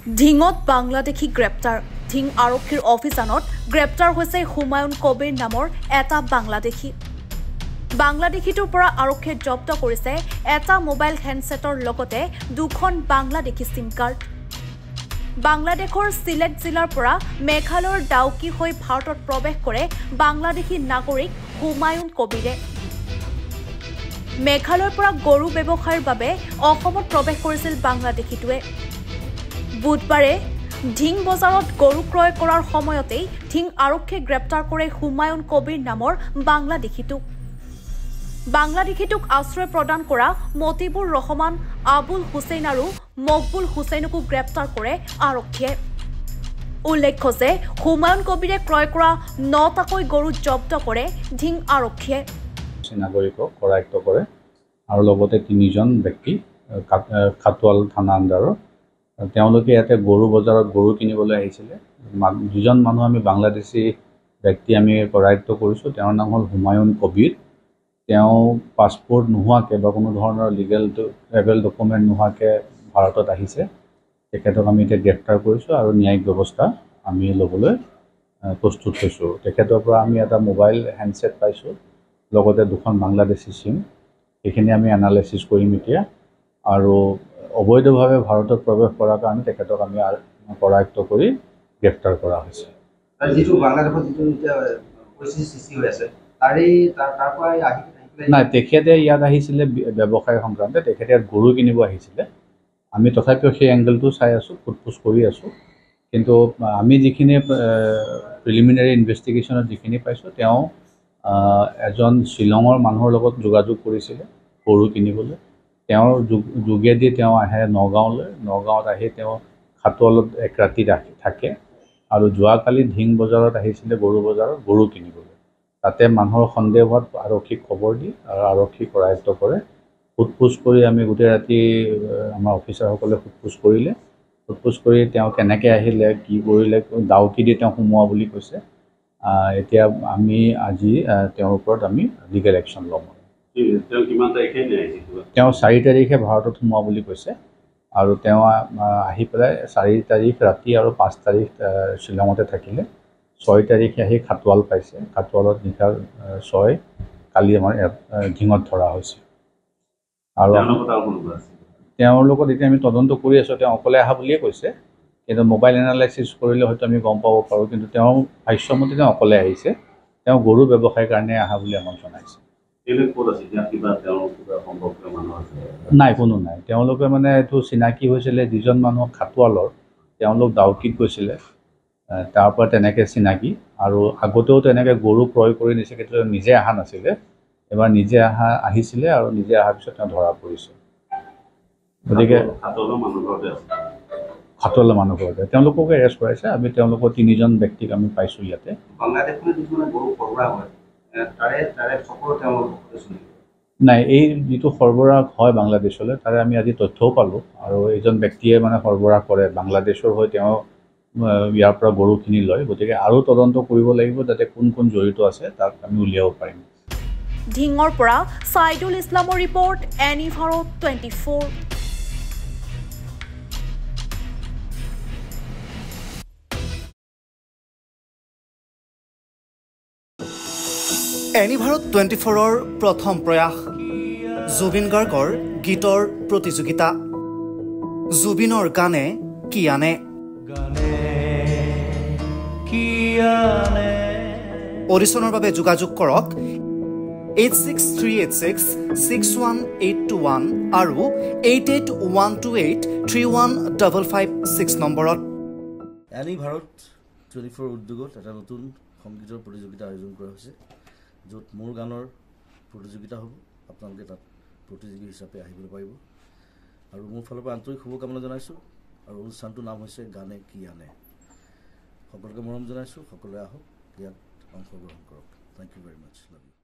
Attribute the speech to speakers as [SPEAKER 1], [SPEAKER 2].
[SPEAKER 1] ধিঙত বাংলাদেশী গ্ৰেপ্তাৰ ধিং আৰক্ষীৰ অভিযানত গ্ৰেপ্তাৰ হৈছে হুমায়ুন কবিৰ নামৰ এটা বাংলাদেশীটোৰ পৰা আৰক্ষীয়ে জব্দ কৰিছে এটা মোবাইল হেণ্ডছেটৰ লগতে দুখন বাংলাদেশী সিম কাৰ্ড। বাংলাদেশৰ সিলেট জিলাৰ পৰা মেঘালয়ৰ ডাউকি হৈ ভাৰতত প্ৰৱেশ কৰে বাংলাদেশী নাগৰিক হুমায়ুন কবিৰে। মেঘালয়ৰ পৰা গৰু ব্যৱসায়ৰ বাবে অসমত প্ৰৱেশ কৰিছিল বাংলাদেশীটোৱে। বুধবাৰে ধিং বজাৰত গৰু ক্ৰয় কৰাৰ সময়তেই ধিং আৰক্ষীয়ে গ্ৰেপ্তাৰ কৰে হুমায়ুন কবিৰ নামৰ বাংলাদেশীটোক আশ্ৰয় প্ৰদান কৰা মতিবুৰ ৰহমান, আবুল হুছেইন আৰু মকবুল হুছেইনকো গ্ৰেপ্তাৰ কৰে আৰক্ষীয়ে। উল্লেখ্য যে হুমায়ুন কবিৰে ক্ৰয় কৰা ৯টাকৈ গৰু জব্দ কৰে ধিং আৰক্ষীয়ে।
[SPEAKER 2] নাগৰিকক কৰায়ত্ব কৰে আৰু লগতে ৩জন ব্যক্তি খাটোৱাল থানা আণ্ডাৰৰ তেওঁলোকে ইয়াতে গৰু বজাৰত গৰু কিনিবলৈ আহিছিলে। দুজন মানুহ আমি বাংলাদেশী ব্যক্তি আমি কৰায়ত্ব কৰিছোঁ। তেওঁৰ নাম হ'ল হুমায়ুন কবিৰ। তেওঁ পাছপোৰ্ট নোহোৱাকৈ বা কোনো ধৰণৰ লিগেল ট্ৰেভেল ডকুমেণ্ট নোহোৱাকৈ ভাৰতত আহিছে। তেখেতক আমি এতিয়া গ্ৰেপ্তাৰ কৰিছোঁ আৰু ন্যায়িক ব্যৱস্থা আমি ল'বলৈ প্ৰস্তুত হৈছোঁ। তেখেতৰ পৰা আমি এটা মোবাইল হেণ্ডছেট পাইছোঁ, লগতে দুখন বাংলাদেশী চিম। সেইখিনি আমি এনালাইচিছ কৰিম এতিয়া আৰু অবৈধভাৱে ভাৰতত প্ৰৱেশ কৰাৰ কাৰণে তেখেতক আমি কৰায়ত্ব কৰি গ্ৰেপ্তাৰ কৰা হৈছে। নাই, তেখেতে ইয়াত আহিছিলে ব্যৱসায় সংক্ৰান্তে, তেখেতে ইয়াত গৰু কিনিব আহিছিলে। আমি তথাপিও সেই এংগেলটো চাই আছোঁ, সোধ-পোছ কৰি আছোঁ। কিন্তু আমি যিখিনি প্ৰিলিমিনাৰী ইনভেষ্টিগেশ্যনত যিখিনি পাইছোঁ, তেওঁ এজন শ্বিলঙৰ মানুহৰ লগত যোগাযোগ কৰিছিলে গৰু কিনিবলৈ। তেওঁৰ যোগেদি তেওঁ আহে নগাঁৱলৈ। নগাঁৱত আহি তেওঁ খাটোৱালত এক ৰাতি থাকে আৰু যোৱাকালি ধিং বজাৰত আহিছিলে গৰু বজাৰত গৰু কিনিবলৈ। তাতে মানুহৰ সন্দেহ হোৱাত আৰক্ষীক খবৰ দি আৰু আৰক্ষী কৰায়ত্ব কৰে। সোধ-পোছ কৰি আমি গোটেই ৰাতি আমাৰ অফিচাৰসকলে সোধ-পোছ কৰিলে। সোধ-পোছ কৰি তেওঁ কেনেকৈ আহিলে, কি কৰিলে, ডাউকি দি তেওঁ সোমোৱা বুলি কৈছে। এতিয়া আমি আজি তেওঁৰ ওপৰত আমি লিগেল একশ্যন ল'ম। তেওঁ ৪ তাৰিখে ভাৰতত সোমোৱা বুলি কৈছে আৰু তেওঁ আহি পেলাই ৪ তাৰিখ ৰাতি আৰু ৫ তাৰিখ শ্বিলঙতে থাকিলে। ৬ তাৰিখে আহি খাটোৱাল পাইছে। খাটোৱালত নিশা ৬ কালি আমাৰ ধিঙত ধৰা হৈছে। আৰু তেওঁৰ লগত এতিয়া আমি তদন্ত কৰি আছোঁ। তেওঁ অকলে অহা বুলিয়ে কৈছে, কিন্তু মোবাইল এনালাইচিছ কৰিলে হয়তো আমি গম পাব পাৰোঁ। কিন্তু তেওঁ ভাষ্যমতে তেওঁ অকলে আহিছে। তেওঁ গৰু ব্যৱসায়ৰ কাৰণে অহা বুলি আমাক জনাইছে। নাই, কোনো নাই। তেওঁলোকে মানে এইটো চিনাকি হৈছিলে যিজন মানুহ খাটোৱালৰ, তেওঁলোক ডাউকিত গৈছিলে, তাৰ পৰা তেনেকৈ চিনাকি। আৰু আগতেও তেনেকৈ গৰু ক্ৰয় কৰি নিছে, কিন্তু নিজে অহা নাছিলে। এবাৰ নিজে আহিছিলে আৰু নিজে অহাৰ পিছত তেওঁ ধৰা পৰিছে। গতিকে খাটোৱালৰ মানুহ ঘৰতে তেওঁলোককো এৰেষ্ট কৰাইছে। আমি তেওঁলোকৰ ৩জন ব্যক্তিক আমি পাইছোঁ ইয়াতে। নাই, এই যিটো সৰবৰাহ হয় বাংলাদেশলৈ, তাৰে আমি আজি তথ্যও পালোঁ আৰু এইজন ব্যক্তিয়ে মানে সৰবৰাহ কৰে বাংলাদেশৰ হৈ তেওঁ ইয়াৰ পৰা গৰু কিনি লয়। গতিকে আৰু তদন্ত কৰিব লাগিব যাতে কোন কোন জড়িত আছে তাক আমি উলিয়াব পাৰিম।
[SPEAKER 1] ধিঙৰ পৰা ছাইদুল ইছলামৰ ৰিপৰ্ট, এনি ভাৰত 24।
[SPEAKER 3] এনি ভাৰত 24ৰ প্ৰথম প্ৰয়াস জুবিন গাৰ্গৰ গীতৰ প্ৰতিযোগিতা। জুবিনৰ গানে কি আনে। অডিশ্যনৰ বাবে যোগাযোগ কৰক 8638661821 আৰু 8812831556 নম্বৰত।
[SPEAKER 4] এনি ভাৰত 24 উদ্যোগত এটা নতুন সংগীতৰ প্ৰতিযোগিতা আয়োজন কৰা হৈছে, য'ত মোৰ গানৰ প্ৰতিযোগিতা হ'ব। আপোনালোকে তাত প্ৰতিযোগী হিচাপে আহিবলৈ পাৰিব আৰু মোৰ ফালৰ পৰা আন্তৰিক শুভকামনা জনাইছোঁ। আৰু অনুষ্ঠানটোৰ নাম হৈছে গানে কি আনে। সকলোকে মৰম জনাইছোঁ, সকলোৱে আহক, ইয়াত অংশগ্ৰহণ কৰক। Thank you very much. Love U.